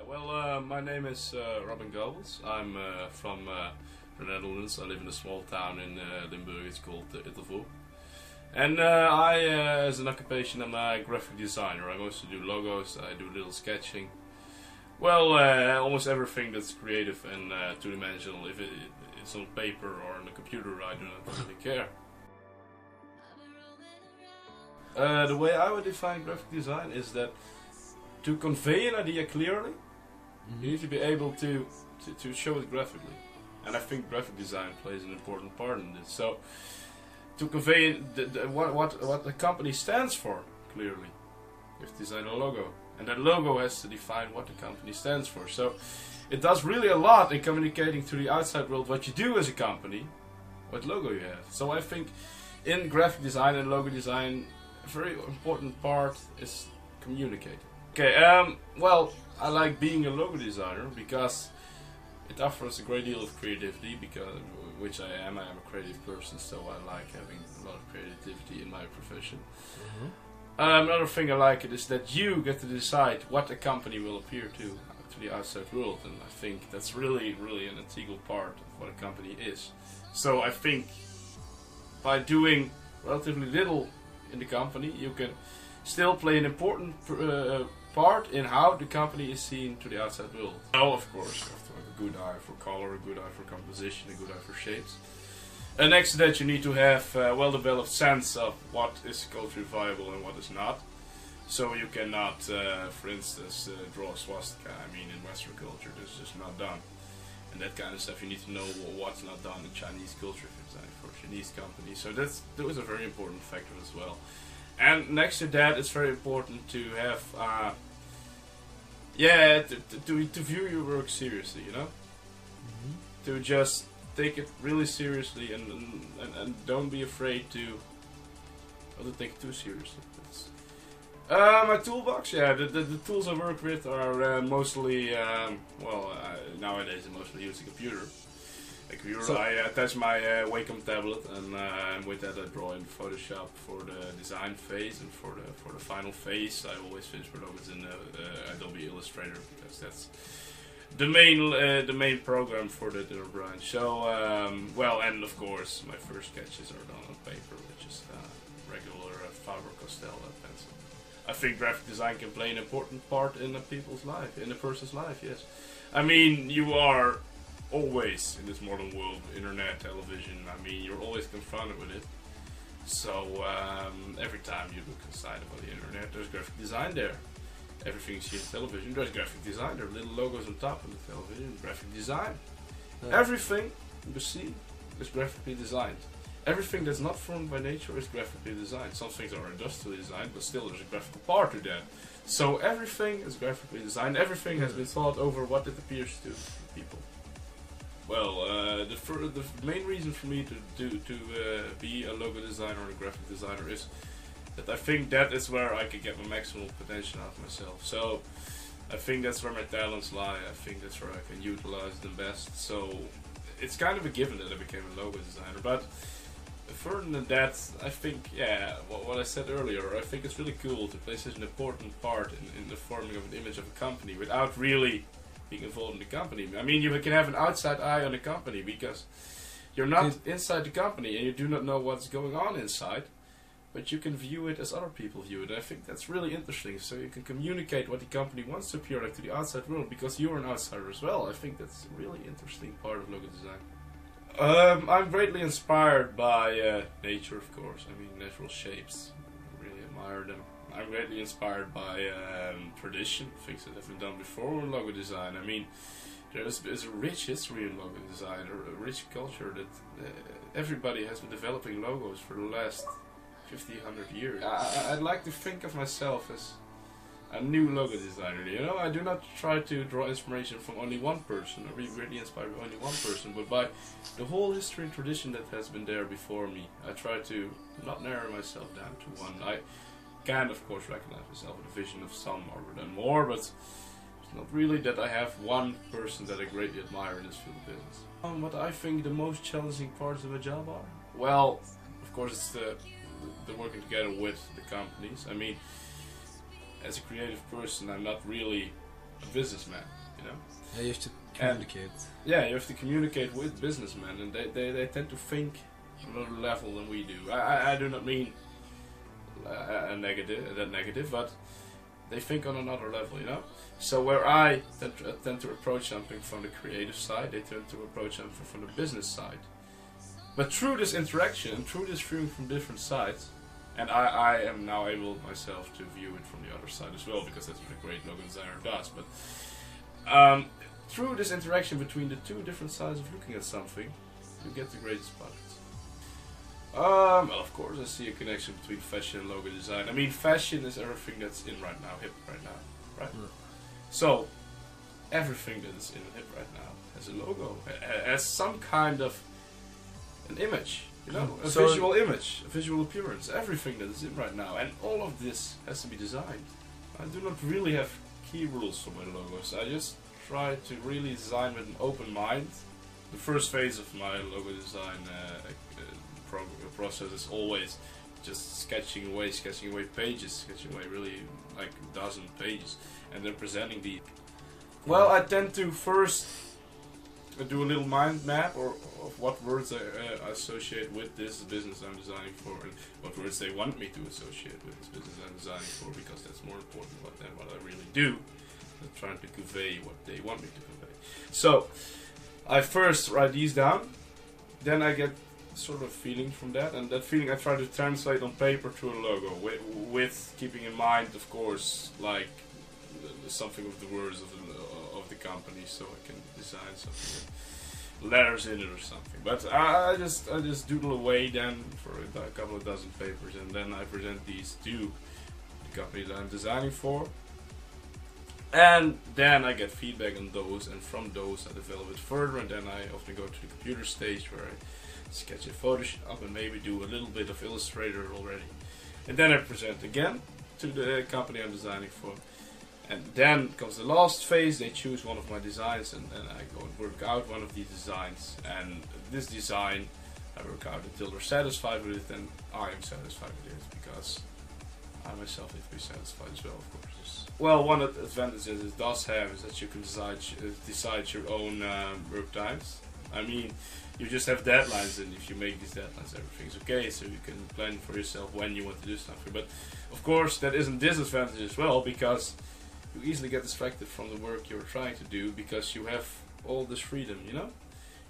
My name is Robin Gobels. I'm from the Netherlands. I live in a small town in Limburg. It's called Ittelvoorde. And as an occupation, I'm a graphic designer. I mostly do logos. I do a little sketching. Well, almost everything that's creative and two-dimensional. If it's on paper or on the computer, I do not really care. The way I would define graphic design is that to convey an idea clearly, you need to be able to show it graphically. And I think graphic design plays an important part in this. So, to convey what the company stands for clearly, you have to design a logo. And that logo has to define what the company stands for. So, it does really a lot in communicating to the outside world what you do as a company, what logo you have. So I think in graphic design and logo design, a very important part is communicating. Okay, well, I like being a logo designer because it offers a great deal of creativity, which I am. I am a creative person, so I like having a lot of creativity in my profession. Another thing I like it is that you get to decide what a company will appear to the outside world, and I think that's really, really an integral part of what a company is. So I think by doing relatively little in the company, you can still play an important part in how the company is seen to the outside world. Now, of course, you have to have a good eye for color, a good eye for composition, a good eye for shapes. And next to that, you need to have a well-developed sense of what is culturally viable and what is not. So you cannot, for instance, draw a swastika. I mean, in Western culture, this is just not done. And that kind of stuff, you need to know what's not done in Chinese culture, for example, for a Chinese company. So those are very important factors as well. And next to that, it's very important to have, to view your work seriously, you know? To just take it really seriously and don't be afraid to take it too seriously. My toolbox, the tools I work with are mostly, nowadays I mostly use a computer. So I attach my Wacom tablet, and with that I draw in Photoshop for the design phase, and for the final phase I always finish my logos in Adobe Illustrator, because that's the main program for the branch. So, and of course my first sketches are done on paper, which is regular Faber-Castell pencil. I think graphic design can play an important part in a person's life, yes. I mean, you are always in this modern world, internet, television, I mean, you're always confronted with it. So, every time you look inside of the internet, there's graphic design there. Everything you see on television, there's graphic design. There are little logos on top of the television, graphic design. Yeah. Everything you see is graphically designed. Everything that's not formed by nature is graphically designed. Some things are industrially designed, but still there's a graphical part to that. So everything is graphically designed. Everything has been thought over what it appears to people. Well, the main reason for me to be a logo designer or a graphic designer is that I think that is where I can get my maximum potential out of myself. So I think that's where my talents lie. I think that's where I can utilize them best. So it's kind of a given that I became a logo designer. But further than that, I think, what I said earlier, I think it's really cool to play such an important part in the forming of an image of a company without really being involved in the company. I mean, you can have an outside eye on the company because you're not inside the company and you do not know what's going on inside, but you can view it as other people view it. I think that's really interesting, so you can communicate what the company wants to appear like to the outside world because you're an outsider as well. I think that's a really interesting part of logo design. I'm greatly inspired by nature, of course. I mean, natural shapes. I really admire them. I'm greatly inspired by tradition, things that have been done before in logo design. I mean, there's a rich history in logo design, a rich culture that everybody has been developing logos for the last 50, 100 years. I'd like to think of myself as a new logo designer, you know? I do not try to draw inspiration from only one person, or be really inspired by only one person, but by the whole history and tradition that has been there before me. I try to not narrow myself down to one. I can, of course, recognize myself with a vision of some rather than more, but it's not really that I have one person that I greatly admire in this field of business. What I think the most challenging parts of a job are? Well, of course, it's the working together with the companies. I mean, as a creative person, I'm not really a businessman, you know. Yeah, you have to communicate. Yeah, you have to communicate with businessmen, and they tend to think on another level than we do. I do not mean that negative, but they think on another level, you know. So where I tend to approach something from the creative side, they tend to approach something from the business side. But through this interaction, and through this viewing from different sides, and I am now able myself to view it from the other side as well, because that's what a great logo designer does. But through this interaction between the two different sides of looking at something, you get the greatest products. Well, of course, I see a connection between fashion and logo design. I mean, fashion is everything that's in right now, hip right now, right? Yeah. So, everything that is in hip right now has a logo, has some kind of an image, you know, a visual image, a visual appearance, everything that is in right now, and all of this has to be designed. I do not really have key rules for my logos. I just try to really design with an open mind. The first phase of my logo design process is always just sketching away pages, sketching away really like a dozen pages, and then presenting the. Well, I tend to first do a little mind map of what words I associate with this business I'm designing for, and what words they want me to associate with this business I'm designing for, because that's more important than what I really do. I'm trying to convey what they want me to convey. So I first write these down, then I get sort of feeling from that, and that feeling I try to translate on paper to a logo, with keeping in mind, of course, like something of the words of the company, so I can design something with letters in it or something. But I just doodle away then for a couple of dozen papers, and then I present these to the company that I'm designing for. And then I get feedback on those, and from those I develop it further, and then I often go to the computer stage where I sketch in Photoshop and maybe do a little bit of Illustrator already. And then I present again to the company I'm designing for. And then comes the last phase, they choose one of my designs, and then I go and work out one of these designs. And this design I work out until they're satisfied with it, and I am satisfied with it, because I myself need to be satisfied as well, of course. Well, one of the advantages it does have is that you can decide your own work times. I mean, you just have deadlines, and if you make these deadlines, everything's okay, so you can plan for yourself when you want to do something. But of course, that isn't disadvantage as well, because you easily get distracted from the work you're trying to do, because you have all this freedom, you know?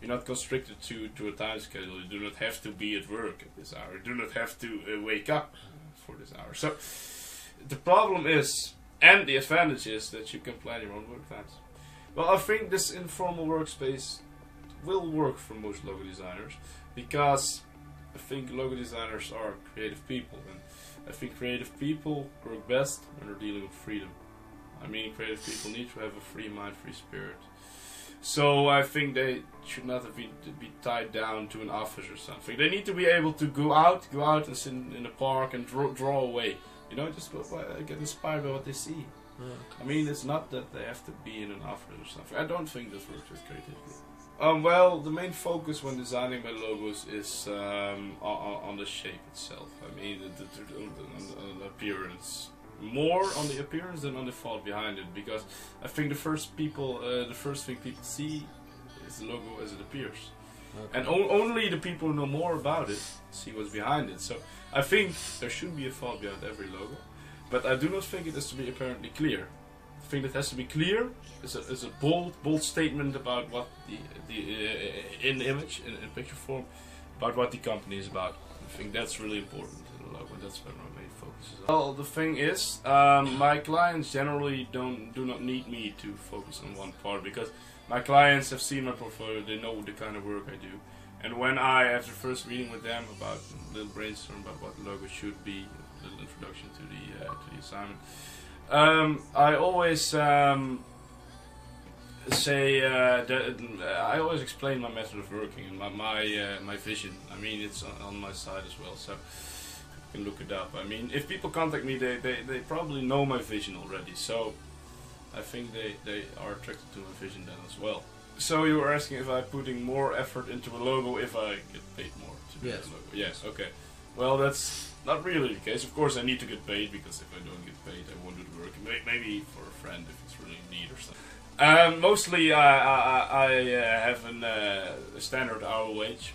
You're not constricted to a time schedule. You do not have to be at work at this hour. You do not have to wake up for this hour. So the problem is, and the advantage is, that you can plan your own work times. Well, I think this informal workspace will work for most logo designers, because I think logo designers are creative people, and I think creative people work best when they're dealing with freedom. I mean, creative people need to have a free mind, free spirit. So I think they should not be tied down to an office or something. They need to be able to go out and sit in a park and draw away. You know, just get inspired by what they see. Yeah. I mean, it's not that they have to be in an office or something. I don't think this works with creativity. Well, the main focus when designing my logos is on the shape itself. I mean, the appearance. More on the appearance than on the thought behind it, because I think the first thing people see is the logo as it appears. Okay. And only the people who know more about it see what's behind it. So I think there should be a thought behind every logo, but I do not think it has to be apparently clear. I think it has to be clear. It's a bold statement about what in image, in picture form, about what the company is about. I think that's really important in the logo. That's where my main focus is. Well, the thing is, my clients generally do not need me to focus on one part, because my clients have seen my portfolio. They know the kind of work I do. And when I, after first meeting with them about a little brainstorm about what the logo should be, a little introduction to the assignment, I always I always explain my method of working and my vision. I mean, it's on my side as well, so you can look it up. I mean, if people contact me, they probably know my vision already, so I think they are attracted to my vision then as well. So you were asking if I'm putting more effort into a logo if I get paid more to do the logo. Yes, okay. Well, that's not really the case. Of course, I need to get paid, because if I don't get paid, I won't do the work. Maybe for a friend if it's really in need or something. Mostly, I have a standard hour wage,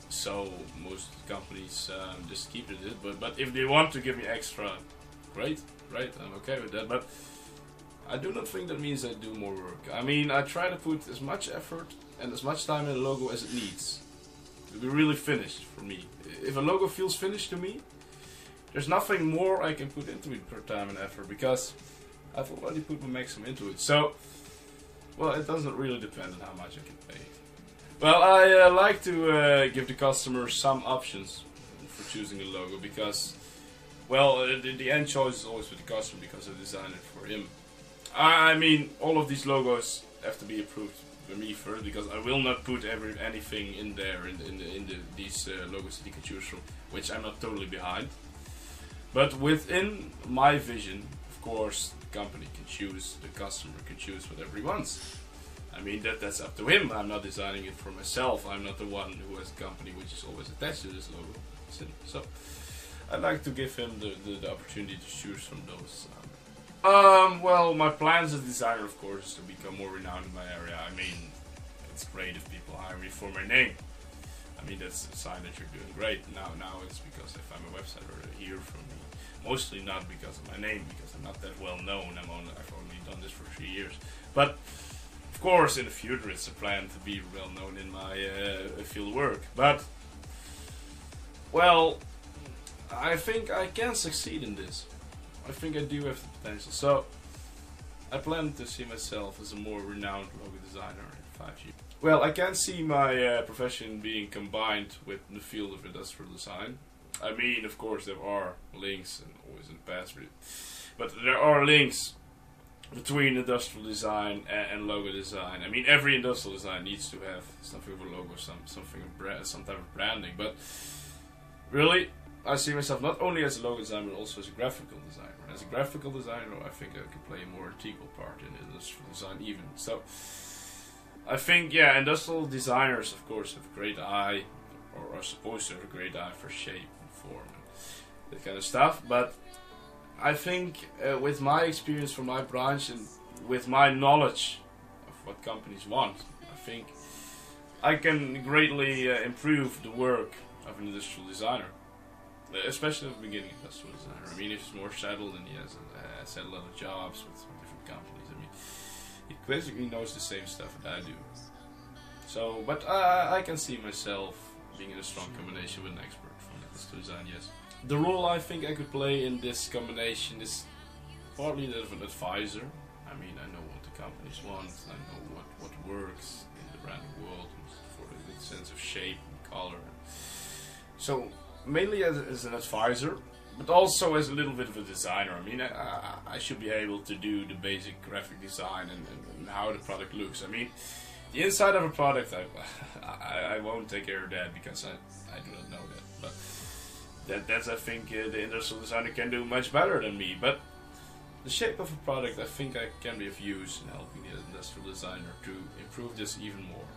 so most companies just keep it. But if they want to give me extra, great, I'm okay with that. But I do not think that means I do more work. I mean, I try to put as much effort and as much time in a logo as it needs to be really finished for me. If a logo feels finished to me, there's nothing more I can put into it per time and effort, because I've already put my maximum into it. So, well, it doesn't really depend on how much I get paid. Well, I like to give the customer some options for choosing a logo, because, well, the end choice is always with the customer, because I design it for him. I mean, all of these logos have to be approved by me first, because I will not put anything in there in these logos that you can choose from, which I'm not totally behind. But within my vision, of course, the company can choose, the customer can choose whatever he wants. I mean, that's up to him. I'm not designing it for myself. I'm not the one who has a company which is always attached to this logo. So I like to give him the opportunity to choose from those. Well, my plans as a designer, of course, is to become more renowned in my area. I mean, it's great if people hire me for my name. I mean, that's a sign that you're doing great. Now it's because they find my website or they hear from me. Mostly not because of my name, because I'm not that well known. I've only done this for 3 years. But, of course, in the future, it's a plan to be well known in my field work. But, well, I think I can succeed in this. I think I do have the potential. So, I plan to see myself as a more renowned logo designer in 5 years. Well, I can see my profession being combined with the field of industrial design. I mean, of course, there are links, and always in the past, but there are links between industrial design and logo design. I mean, every industrial design needs to have something of a logo, some type of branding. But really, I see myself not only as a logo designer, but also as a graphical designer. As a graphical designer, I think I can play a more integral part in industrial design even. So, I think, yeah, industrial designers, of course, have a great eye, or are supposed to have a great eye for shape and form and that kind of stuff. But I think with my experience from my branch and with my knowledge of what companies want, I think I can greatly improve the work of an industrial designer. Especially at the beginning, industrial designer. I mean, if he's more settled and he has had a lot of jobs with different companies, I mean, he basically knows the same stuff that I do. So, but I can see myself being in a strong combination with an expert from industrial design, yes. The role I think I could play in this combination is partly that of an advisor. I mean, I know what the companies want, I know what works in the branding world for a good sense of shape and color. So, mainly as an advisor, but also as a little bit of a designer. I mean, I should be able to do the basic graphic design and how the product looks. I mean, the inside of a product, I won't take care of that, because I do not know that. But that's I think the industrial designer can do much better than me. But the shape of a product, I think I can be of use in helping the industrial designer to improve this even more.